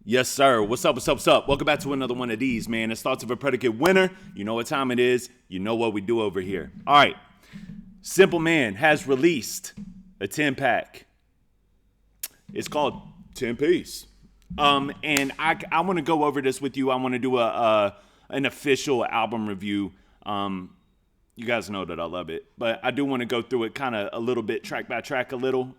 Yes, sir. What's up, what's up, what's up? Welcome back to another one of these, man. It's Thoughts of a Predicate Winner. You know what time it is. You know what we do over here. All right. Simple Man has released a 10-pack. It's called 10 Piece. And I want to go over this with you. I want to do an official album review. You guys know that I love it. But I do want to go through it kind of a little bit, track by track a little.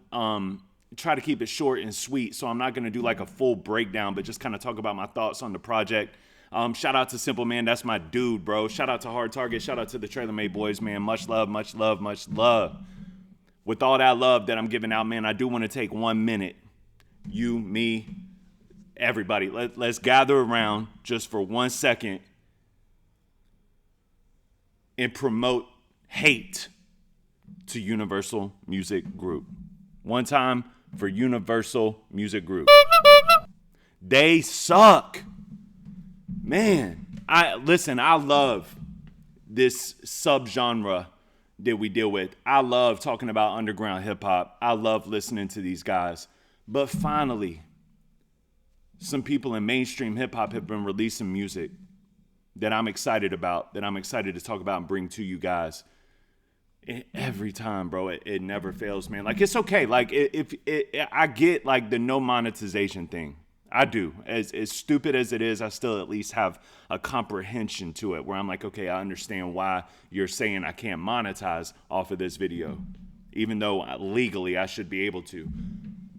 Try to keep it short and sweet, so I'm not going to do like a full breakdown, but just kind of talk about my thoughts on the project. Shout out to Simple Man. That's my dude, bro. Shout out to Hard Target. Shout out to the Trailer Made Boys, man. Much love, much love, much love. With all that love that I'm giving out, man, I do want to take 1 minute. You, me, everybody. Let's gather around just for 1 second and promote hate to Universal Music Group. One time for Universal Music Group. They suck. Man, I love this subgenre that we deal with. I love talking about underground hip hop. I love listening to these guys. But finally, some people in mainstream hip hop have been releasing music that I'm excited about, that I'm excited to talk about and bring to you guys. Every time, bro, it never fails, man. Like, it's okay. Like, I get like the no monetization thing. I do. As stupid as it is, I still at least have a comprehension to it where I'm like, okay, I understand why you're saying I can't monetize off of this video, even though legally I should be able to.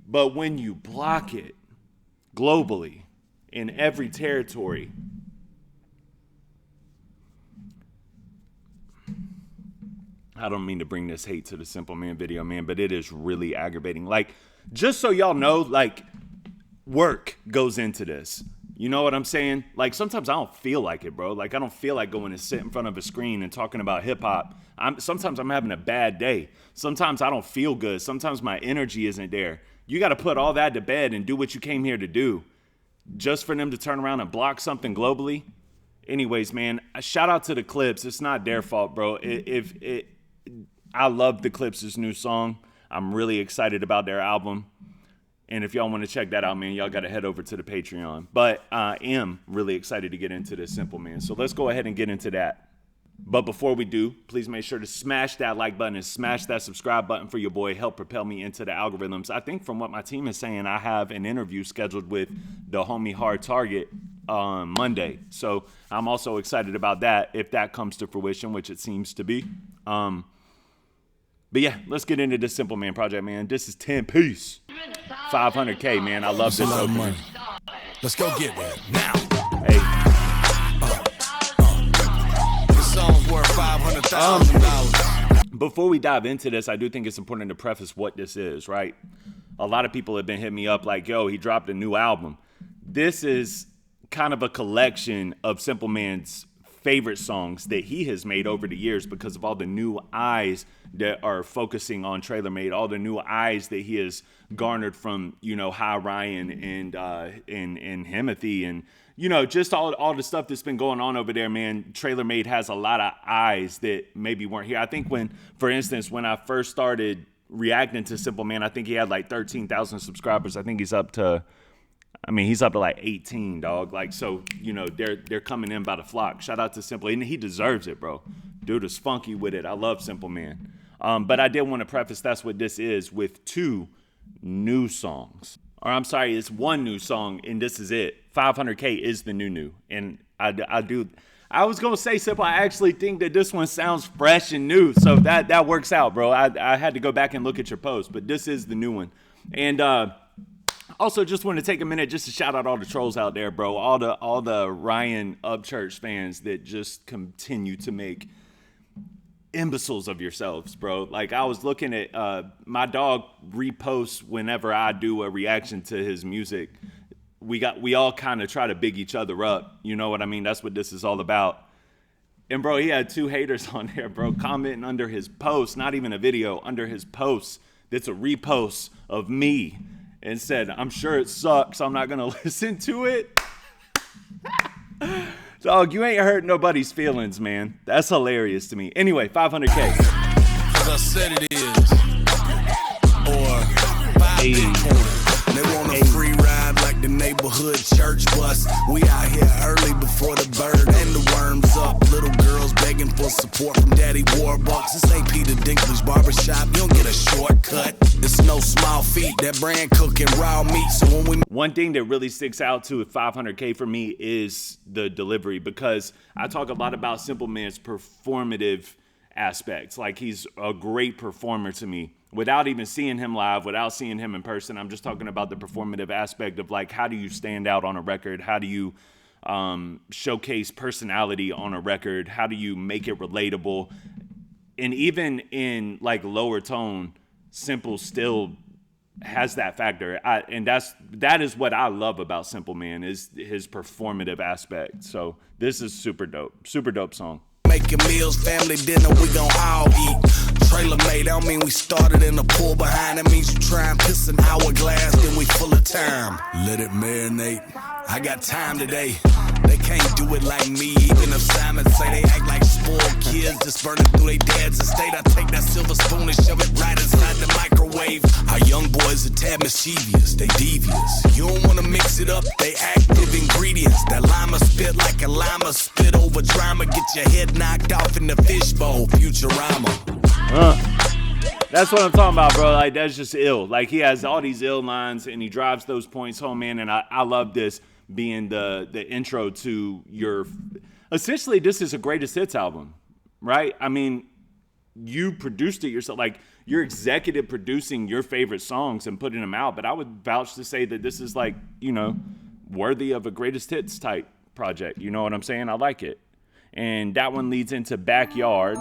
But when you block it globally in every territory, I don't mean to bring this hate to the Simple Man video, man, but it is really aggravating. Like, just so y'all know, like, work goes into this. You know what I'm saying? Like, sometimes I don't feel like it, bro. Like, I don't feel like going to sit in front of a screen and talking about hip-hop. Sometimes I'm having a bad day. Sometimes I don't feel good. Sometimes my energy isn't there. You got to put all that to bed and do what you came here to do just for them to turn around and block something globally. Anyways, man, shout out to the Clips. It's not their fault, bro. I love the Clips' new song. I'm really excited about their album. And if y'all want to check that out, man, y'all got to head over to the Patreon. But I am really excited to get into this, Simple Man. So let's go ahead and get into that. But before we do, please make sure to smash that like button and smash that subscribe button for your boy. Help propel me into the algorithms. I think from what my team is saying, I have an interview scheduled with the homie Hard Target on Monday. So I'm also excited about that if that comes to fruition, which it seems to be. But yeah, let's get into this Simple Man project, man. This is 10 Piece. 500K, man. I love this opening. Let's go get that now. Hey. This song's worth $500,000. Before we dive into this, I do think it's important to preface what this is, right? A lot of people have been hitting me up like, yo, he dropped a new album. This is kind of a collection of Simple Man's favorite songs that he has made over the years because of all the new eyes that are focusing on Trailer Made, all the new eyes that he has garnered from, you know, High Ryan and Himothy and, you know, just all the stuff that's been going on over there, man. Trailer Made has a lot of eyes that maybe weren't here. I think for instance, when I first started reacting to Simple Man, I think he had like 13,000 subscribers. I think he's up to like 18, dog. Like, so, you know, they're coming in by the flock. Shout out to Simple, and he deserves it, bro. Dude is funky with it. I love Simple Man. But I did want to preface that's what this is with 2 new songs. Or I'm sorry, it's 1 new song, and this is it. 500K is the new. And I was going to say, Simple, I actually think that this one sounds fresh and new. So that works out, bro. I had to go back and look at your post, but this is the new one. And, also, just want to take a minute just to shout out all the trolls out there, bro. All the Ryan Upchurch fans that just continue to make imbeciles of yourselves, bro. Like, I was looking at my dog reposts whenever I do a reaction to his music. We all kind of try to big each other up. You know what I mean? That's what this is all about. And, bro, he had 2 haters on there, bro, commenting under his post, not even a video, under his post that's a repost of me. And said, I'm sure it sucks. I'm not going to listen to it. Dog, you ain't hurt nobody's feelings, man. That's hilarious to me. Anyway, 500K. As I said it is. Or 5 Bitcoin. They want a free ride like the neighbor neighborhood church bus. We out here early before the bird and the worms up. Little girls begging for support from Daddy Warbucks. This ain't Peter Dinklage barbershop. You don't get a shortcut. It's no small feat. That brand cooking raw meat. So when we one thing that really sticks out to 500K for me is the delivery, because I talk a lot about Simple Man's performative aspects. Like, he's a great performer to me. Without even seeing him live, without seeing him in person, I'm just talking about the performative aspect of, like, how do you stand out on a record? How do you showcase personality on a record? How do you make it relatable? And even in, like, lower tone, Simple still has that factor. And that is what I love about Simple Man, is his performative aspect. So this is super dope song. making meals, family dinner, we gon' all eat. Trailer made, I don't mean we started in the pool behind. That means you try and piss an hourglass, then we full of time. Let it marinate. I got time today. They can't do it like me, even if Simon say they act like spoiled kids, just burning through their dad's estate. I take that silver spoon and shove it right inside the microwave. Our young boys are tad mischievous, they devious. You don't wanna mix it up, they active ingredients. That lima spit like a lima, spit over drama, get your head knocked off in the fishbowl, Futurama. That's what I'm talking about, bro. Like, that's just ill. Like, he has all these ill lines, and he drives those points home, man. And I love this being the intro to your... Essentially, this is a greatest hits album, right? I mean, you produced it yourself. Like, you're executive producing your favorite songs and putting them out. But I would vouch to say that this is, like, you know, worthy of a greatest hits type project. You know what I'm saying? I like it. And that one leads into Backyard.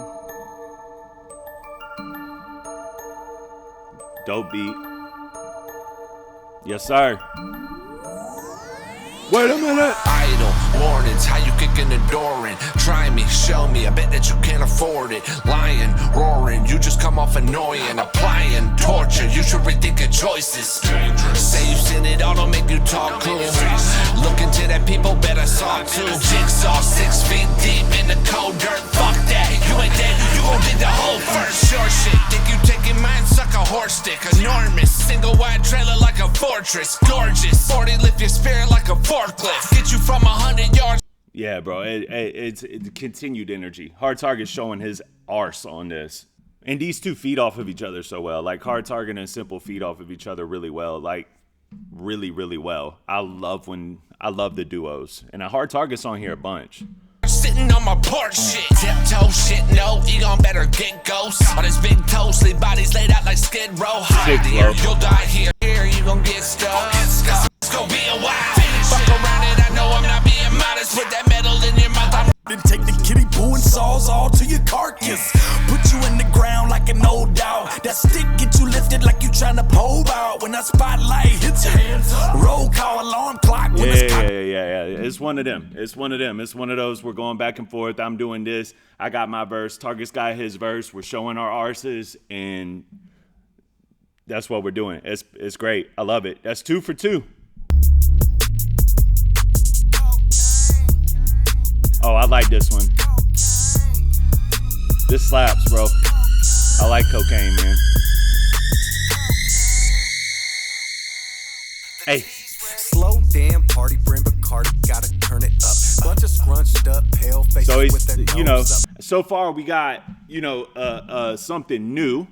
Dope beat. Yes, sir. Wait a minute. Idle warnings, how you kicking the door in? Try me, show me, I bet that you can't afford it. Lying, roaring, you just come off annoying. Applying torture, you should rethink your choices. Say you've seen it all, don't make you talk cool. Look into that, people better saw too. Jigsaw 6 feet deep in the cold dirt. Fuck that, you ain't dead, you gon' get the whole first. Short shit, think you taking mine, suck a horse stick. Enormous, single wide trailer like a fortress. Gorgeous, 40 lift your spirit like a forklift. Get you from 100 yards. Yeah, bro, it's continued energy. Hard Target showing his arse on this. And these two feed off of each other so well. Like, Hard Target and Simple feed off of each other really well. Like, really, really well. I love the duos. And a Hard Target song here a bunch. Sitting on my porch shit. Tiptoe shit, no, you gon' better get ghost. All this big toe, sleep bodies laid out like Skid Row. Hide here, you'll die here, you gon' get stuck. It's gon' be a while. Fuck around it, I know I'm not being modest. Put that metal in your mouth, Then take the kitty poo and saws all to your carcass. Put you in the ground like an old dog. That stick get you lifted like you tryna pole out. When that spotlight hits your hands up. Roll call, alarm clock. When Yeah. It's one of them. It's one of those. We're going back and forth. I'm doing this. I got my verse. Target's got his verse. We're showing our arses, and that's what we're doing. It's great. I love it. That's 2 for 2. Oh, I like this one. This slaps, bro. I like Cocaine, man. Hey. Slow damn party, bring Bacardi, gotta turn it up. Bunch of scrunched up, pale faces So with their it's, you know, nose up. so far we got, you know, something new.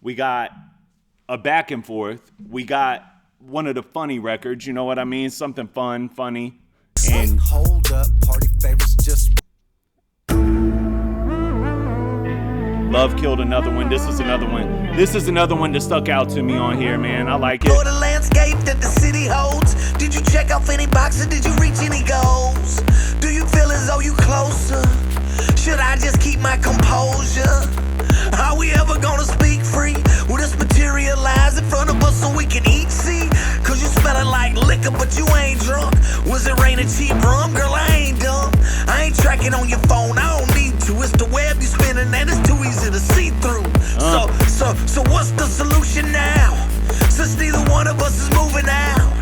We got a back and forth. We got one of the funny records, you know what I mean? Something fun, funny. And Hold up, party favorites just Love killed another one. This is another one. This is another one that stuck out to me on here, man. I like For it. the landscape that the city holds, did you check off any boxes? Did you reach any goals? Do you feel as though you closer? Should I just keep my composure? Are we ever gonna speak free? Will this materialize in front of us so we can eat? See? Cause you smelling like liquor, but you ain't drunk. Was it raining cheap rum? Girl, I ain't dumb. I ain't tracking on your phone, I don't need to. It's the web you spinning and it's too easy to see through. So what's the solution now? Since neither one of us is moving out.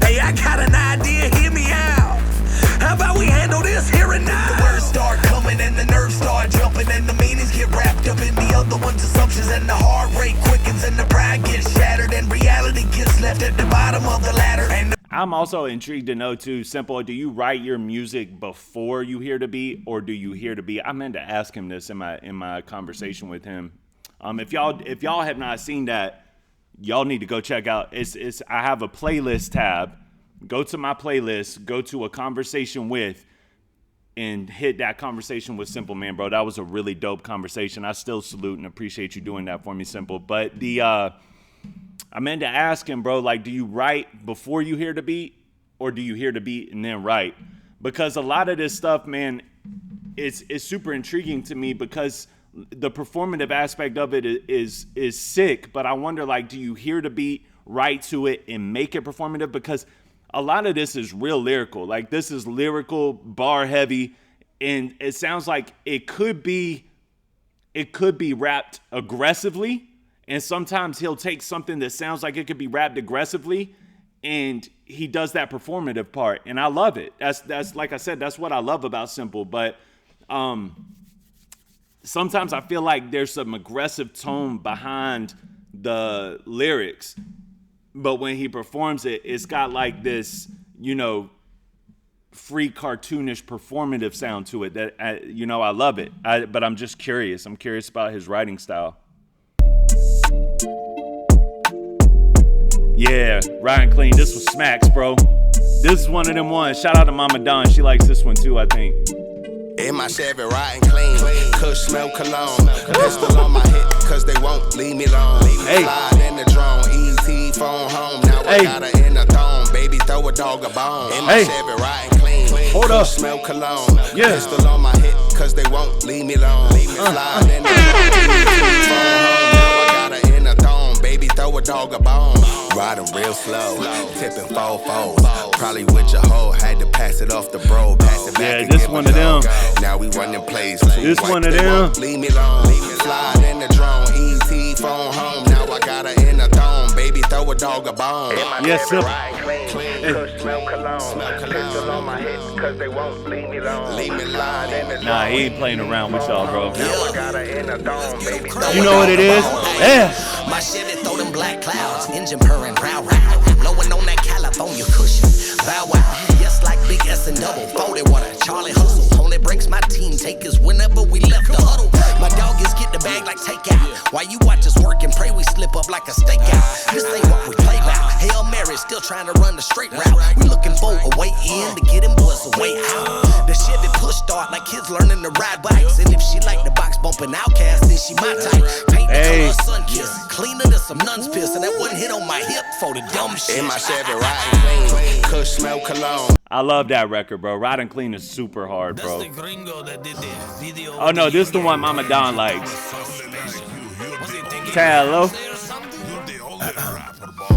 Hey, I got an idea, hear me out. How about we handle this here and now? The words start coming and the nerves start jumping and the meanings get wrapped up in the other one's assumptions and the heart rate quickens and the pride gets shattered and reality gets left at the bottom of the ladder. And I'm also intrigued to know too, Simple, do you write your music before you hear the beat, or do you hear the beat? I meant to ask him this in my conversation with him. If y'all have not seen that, y'all need to go check out. I have a playlist tab. Go to my playlist, go to a conversation with, and hit that conversation with Simple, man, bro. That was a really dope conversation. I still salute and appreciate you doing that for me, Simple. But I meant to ask him, bro, like, do you write before you hear the beat, or do you hear the beat and then write? Because a lot of this stuff, man, it's super intriguing to me, because the performative aspect of it is sick. But I wonder, like, do you hear the beat, write to it, and make it performative? Because a lot of this is real lyrical. Like, this is lyrical, bar heavy, and it sounds like it could be rapped aggressively. And sometimes he'll take something that sounds like it could be rapped aggressively, and he does that performative part, and I love it. That's like I said, that's what I love about Simple. But sometimes I feel like there's some aggressive tone behind the lyrics, but when he performs it, it's got like this, free cartoonish performative sound to it that I love it. But I'm just curious. I'm curious about his writing style. Yeah, Ryan Clean. This was Smacks, bro. This is one of them ones. Shout out to Mama Dawn. She likes this one too, I think. In my Chevy, riding clean. Kush smell cologne. Pistol on my hip, cause they won't leave me alone. Hey. Slide in the drone. ET phone home. Now I got her in the thong. Baby, throw a dog a bone. In my Chevy, riding clean. Hold up. Kush smell cologne. Yeah. Pistol on my hip, cause they won't leave me alone. Slide in the drone. ET phone home. Now I got her in the thong. Baby, throw a dog a bone. Riding real slow, tipping 4-4s. Probably with your hoe, had to pass it off the bro. Pass it back. Yeah, and this give one a of them. dog. Now we running plays. This one of them. Leave me alone. Slide in the drone. ET phone home. Now I got her in a thong. Baby, throw a dog a bone. Yes, sir. Nah, he ain't playing around with y'all, bro. You know what it is? Yeah. My Chevy throw them black clouds, engine purring, row row, blowing on that California cushion. Bow wow, yes like Big S and double 40 water, Charlie Hustle. Only breaks my team takers whenever we left the huddle. My dog is get the bag like takeout. While you watch us work and pray, we slip up like a stakeout. This ain't what we play about. Hail Mary still trying to run the straight route. We looking for a way in to get them boys a way out. The Chevy push start like kids learning to ride bikes. And if she like the box bumping Outcast, then she my type. Paint the color sun kiss, cleaner than some nuns piss. And that one hit on my hip for the dumb shit. In my Chevy, riding clean. Kush smell cologne. I love that record, bro. Riding Clean is super hard, bro. Oh no, this is the one Mama Dawn likes. Hello.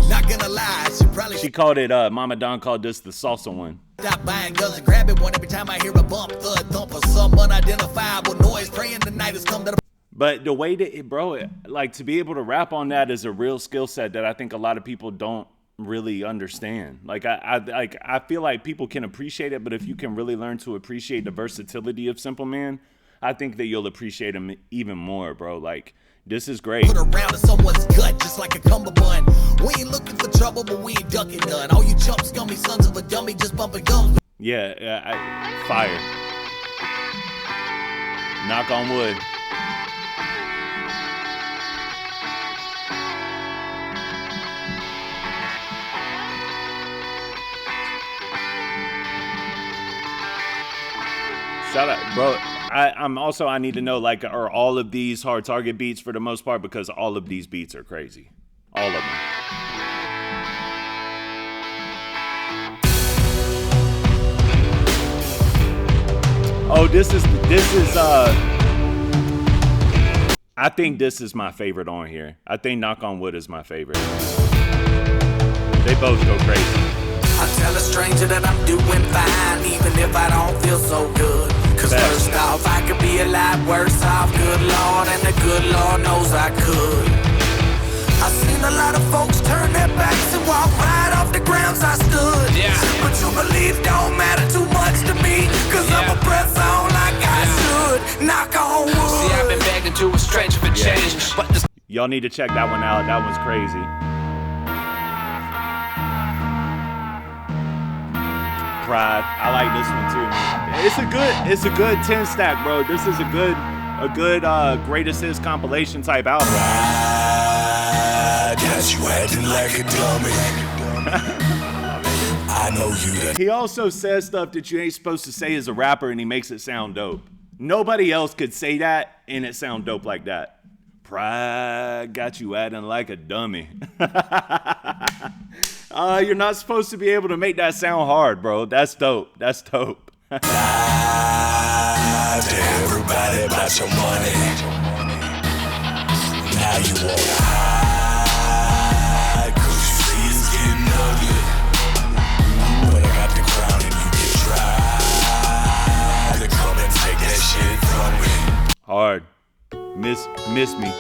Not gonna lie, she probably She called it, Mama Dawn called this the salsa one. stop buying guns and grab it one every time I hear a bump, thud, thump, or some unidentifiable noise. Praying the night has come to the. But the way that, bro, like to be able to rap on that is a real skill set that I think a lot of people don't really understand. Like I feel like people can appreciate it, but if you can really learn to appreciate the versatility of Simple Man, I think that you'll appreciate him even more, bro. Like this is great. Put around in someone's gut just like a cummerbund. We ain't looking for trouble, but we ain't ducking none. All you chumps, gummy sons of a dummy, just bumping gums. Yeah, fire. Knock on wood. Shout out, bro. I need to know, like, are all of these Hard Target beats for the most part? Because all of these beats are crazy. All of them. Oh, this is I think this is my favorite on here. I think Knock on Wood is my favorite. They both go crazy. I tell a stranger that I'm doing fine, even if I don't feel so good. Cause first off, I could be a lot worse off, good Lord, and the good Lord knows I could. I've seen a lot of folks turn their backs and walk right off the grounds I stood. Yeah. But your belief don't matter too much to me, cause I'ma press on like I should. Knock on wood. See, I've been begging to a stranger for change, but this Y'all need to check that one out. That one's crazy. Pride. I like this one too, man. It's a good 10 stack, bro. This is a good greatest hits compilation type album. I got you acting like a dummy. I know you done. He also says stuff that you ain't supposed to say as a rapper, and he makes it sound dope. Nobody else could say that and it sound dope like that. Pride got you acting like a dummy. You're not supposed to be able to make that sound hard, bro. That's dope. That's dope. Lie to everybody about your money. Now you wanna hide, 'cause you see it's getting ugly. But I got the crown and you get dry to come and take that shit from me. Hard. Miss Me.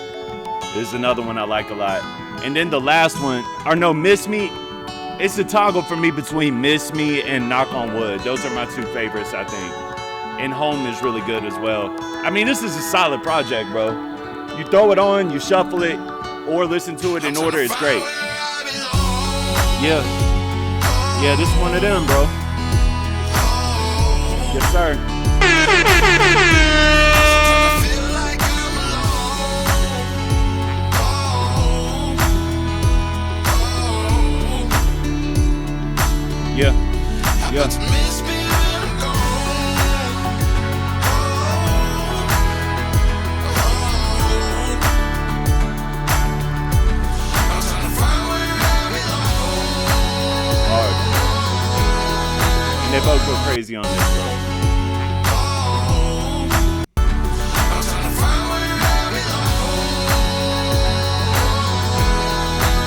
This is another one I like a lot. And then the last one, Miss Me. It's a toggle for me between Miss Me and Knock on Wood. Those are my two favorites, I think. And Home is really good as well. I mean, this is a solid project, bro. You throw it on, you shuffle it, or listen to it in order, it's great. Yeah, this is one of them, bro. Yes, sir. Yeah. Hard. And they both go crazy on this, bro.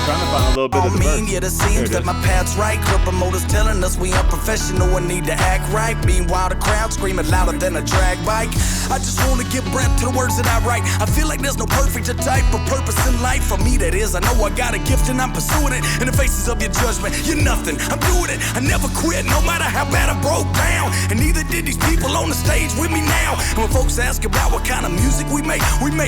Trying to find a little bit of the verse. Yet it seems that my path's right. Club promoters telling us we unprofessional and need to act right. Meanwhile, the crowd screaming louder than a drag bike. I just wanna give breath to the words that I write. I feel like there's no perfect type of purpose in life. For me, that is, I know I got a gift and I'm pursuing it. In the faces of your judgment, you're nothing. I'm doing it. I never quit, no matter how bad I broke down. And neither did these people on the stage with me now. And when folks ask about what kind of music we make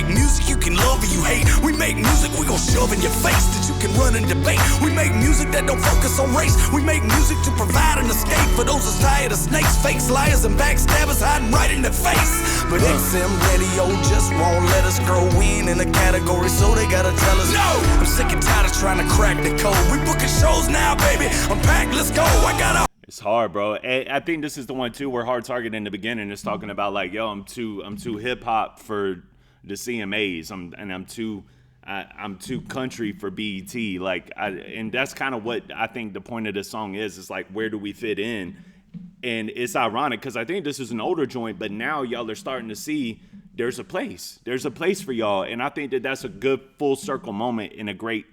music you can love or you hate. We make music we gon' shove in your face that you can run and debate. We make music that don't focus on race. We make music to provide an escape for those that's tired of snakes, fakes, liars, and backstabbers hiding right in the face. But XM Radio just won't let us grow in a category, so they gotta tell us no. I'm sick and tired of trying to crack the code. We booking shows now, baby. I'm packed, let's go. I gotta. It's hard, bro. I think this is the one too where Hard Target in the beginning is talking about like, yo, I'm too hip hop for the CMAs. I'm too country for BET. And that's kind of what I think the point of this song is. It's like, where do we fit in? And it's ironic because I think this is an older joint, but now y'all are starting to see there's a place for y'all. And I think that that's a good full circle moment and a great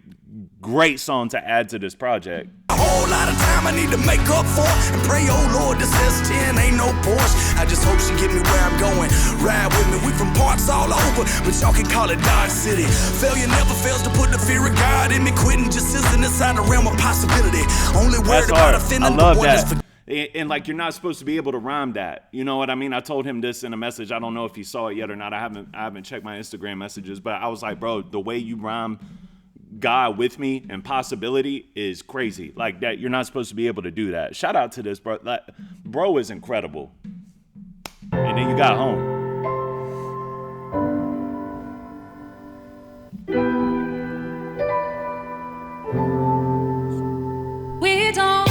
song to add to this project. A whole lot of time I need to make up for, and pray, oh Lord, this S10 ain't no Porsche. I just hope she get me where I'm going. Ride with me, we from parts all over, but y'all can call it Dodge City. Failure never fails to put the fear of God in me. Quitting just isn't inside the realm of possibility. Only word about offending the one that's for. And like, you're not supposed to be able to rhyme that. You know what I mean? I told him this in a message. I don't know if he saw it yet or not. I haven't checked my Instagram messages, but I was like, bro, the way you rhyme God with me and possibility is crazy. Like that, you're not supposed to be able to do that. Shout out to this, bro. Like, bro is incredible. And then you got Home. We don't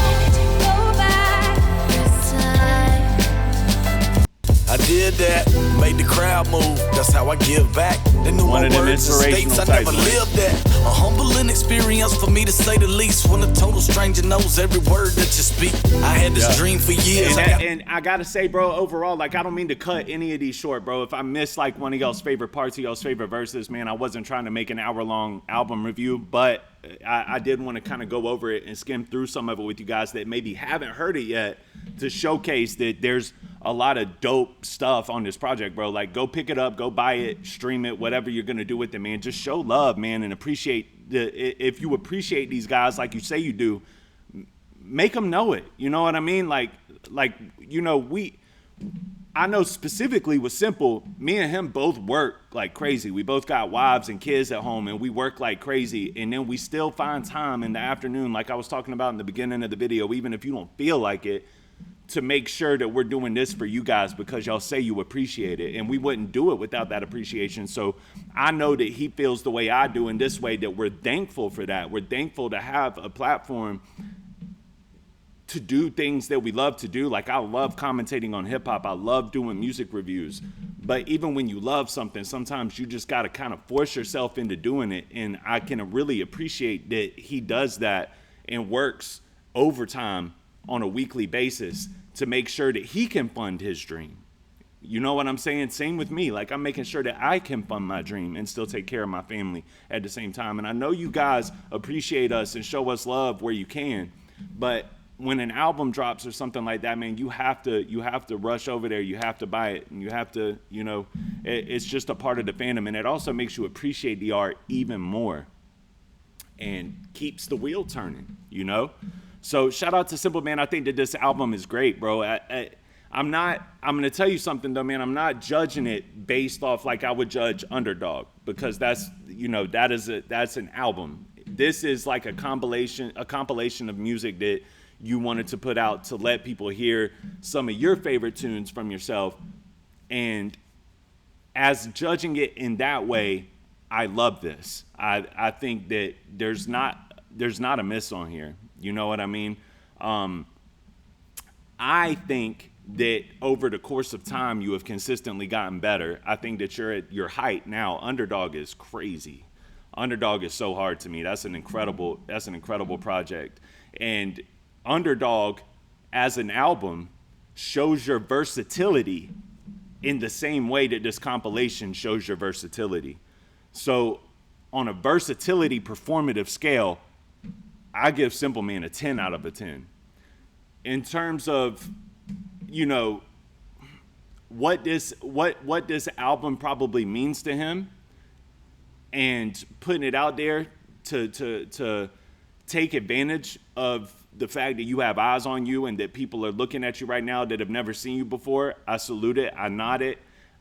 go back this time. I did that, made the crowd move. That's how I give back. They knew One my of them words and states I inspirational never types, man. lived that. A humbling experience for me to say the least. When a total stranger knows every word that you speak. I had this dream for years. And I gotta say, bro, overall, like, I don't mean to cut any of these short, bro. If I missed like one of y'all's favorite parts of y'all's favorite verses, man, I wasn't trying to make an hour-long album review, but I did want to kind of go over it and skim through some of it with you guys that maybe haven't heard it yet, to showcase that there's a lot of dope stuff on this project, bro. Like, go pick it up, go buy it, stream it, whatever you're gonna do with it, man. Just show love, man, and appreciate if you appreciate these guys like you say you do, make them know it. You know what I mean? Like you know, I know specifically with Simple, me and him both work like crazy. We both got wives and kids at home, and we work like crazy. And then we still find time in the afternoon, like I was talking about in the beginning of the video, even if you don't feel like it, to make sure that we're doing this for you guys because y'all say you appreciate it, and we wouldn't do it without that appreciation. So I know that he feels the way I do in this way, that we're thankful for that. We're thankful to have a platform to do things that we love to do. Like, I love commentating on hip hop. I love doing music reviews. But even when you love something, sometimes you just got to kind of force yourself into doing it. And I can really appreciate that he does that and works overtime on a weekly basis to make sure that he can fund his dream. You know what I'm saying? Same with me. Like, I'm making sure that I can fund my dream and still take care of my family at the same time. And I know you guys appreciate us and show us love where you can, but when an album drops or something like that, man, you have to rush over there. You have to buy it, and you have to, it's just a part of the fandom, and it also makes you appreciate the art even more and keeps the wheel turning, So shout out to Simple Man. I think that this album is great, bro. I'm going to tell you something though, man. I'm not judging it based off like I would judge Underdog, because that's an album. This is like a compilation of music that you wanted to put out to let people hear some of your favorite tunes from yourself. And as judging it in that way, I love this. I think that there's not a miss on here. You know what I mean? I think that over the course of time, you have consistently gotten better. I think that you're at your height now. Underdog is crazy. Underdog is so hard to me. That's an incredible project. And Underdog as an album shows your versatility in the same way that this compilation shows your versatility. So on a versatility performative scale, I give Simple Man a 10 out of a 10. In terms of, what this album probably means to him, and putting it out there to take advantage of the fact that you have eyes on you and that people are looking at you right now that have never seen you before, I salute it. I nod it.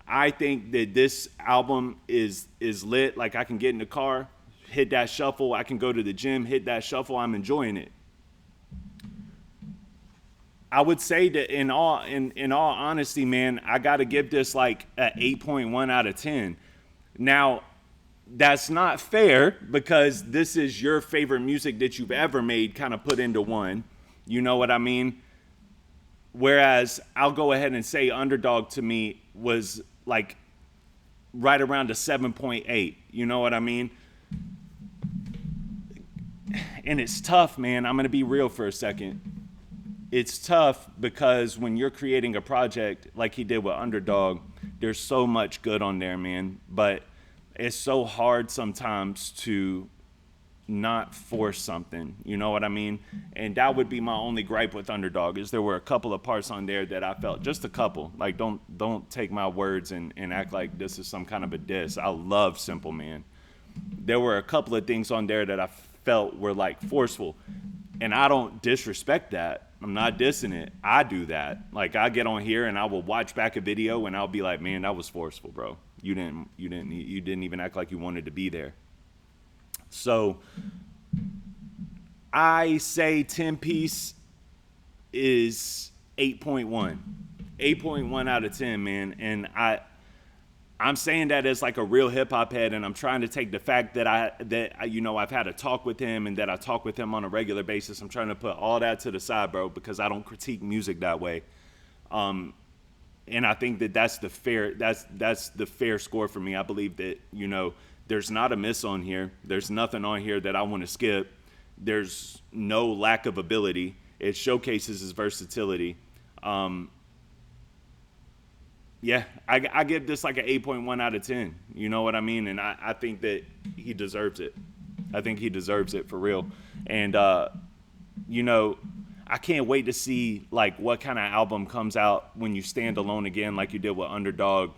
I think that this album is lit. Like, I can get in the car, hit that shuffle. I can go to the gym, hit that shuffle. I'm enjoying it. I would say that in all honesty, man, I got to give this like an 8.1 out of 10. Now, that's not fair, because this is your favorite music that you've ever made kind of put into one. You know what I mean? Whereas I'll go ahead and say Underdog to me was like right around a 7.8. You know what I mean? And it's tough, man. I'm going to be real for a second. It's tough because when you're creating a project like he did with Underdog, there's so much good on there, man. But it's so hard sometimes to not force something, you know what I mean? And that would be my only gripe with Underdog, is there were a couple of parts on there that I felt, just a couple, like don't take my words and act like this is some kind of a diss. I love Simple Man. There were a couple of things on there that I felt were like forceful, and I don't disrespect that. I'm not dissing it. I do that. Like, I get on here and I will watch back a video and I'll be like, man, that was forceful, bro. You didn't even act like you wanted to be there. So I say 10 piece is 8.1. 8.1 out of 10, man. And I'm saying that as like a real hip hop head, and I'm trying to take the fact that I've had a talk with him and that I talk with him on a regular basis. I'm trying to put all that to the side, bro, because I don't critique music that way. And I think that that's the fair score for me. I believe that, there's not a miss on here. There's nothing on here that I want to skip. There's no lack of ability. It showcases his versatility. Yeah, I give this like an 8.1 out of 10. You know what I mean? And I think that he deserves it. I think he deserves it for real. And, I can't wait to see like what kind of album comes out when you stand alone again, like you did with Underdog.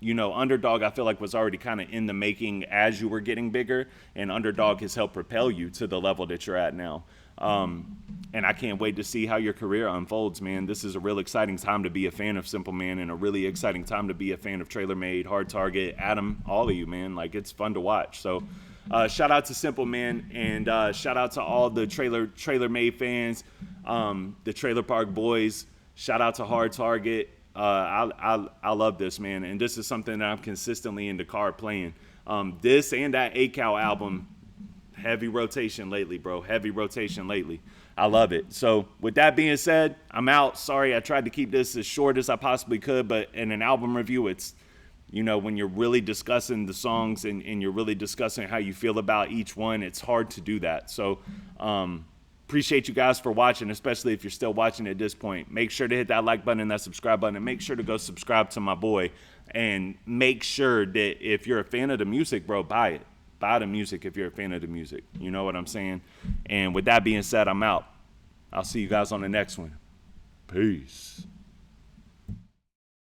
Underdog, I feel like, was already kind of in the making as you were getting bigger, and Underdog has helped propel you to the level that you're at now. And I can't wait to see how your career unfolds, man. This is a real exciting time to be a fan of Simple Man, and a really exciting time to be a fan of Trailer Made, Hard Target, Adam, all of you, man. Like, it's fun to watch. So shout out to Simple Man, and shout out to all the Trailer Made fans, the Trailer Park Boys, Shout out to Hard Target. I love this, man, and this is something that I'm consistently in the car playing. This and that ACAL album, heavy rotation lately, bro. Heavy rotation lately. I love it. So with that being said, I'm out. Sorry, I tried to keep this as short as I possibly could, but in an album review, it's, you know, when you're really discussing the songs and you're really discussing how you feel about each one, it's hard to do that. So appreciate you guys for watching, especially if you're still watching at this point. Make sure to hit that like button and that subscribe button, and make sure to go subscribe to my boy. And make sure that if you're a fan of the music, bro, buy it. Buy the music if you're a fan of the music. You know what I'm saying? And with that being said, I'm out. I'll see you guys on the next one. Peace.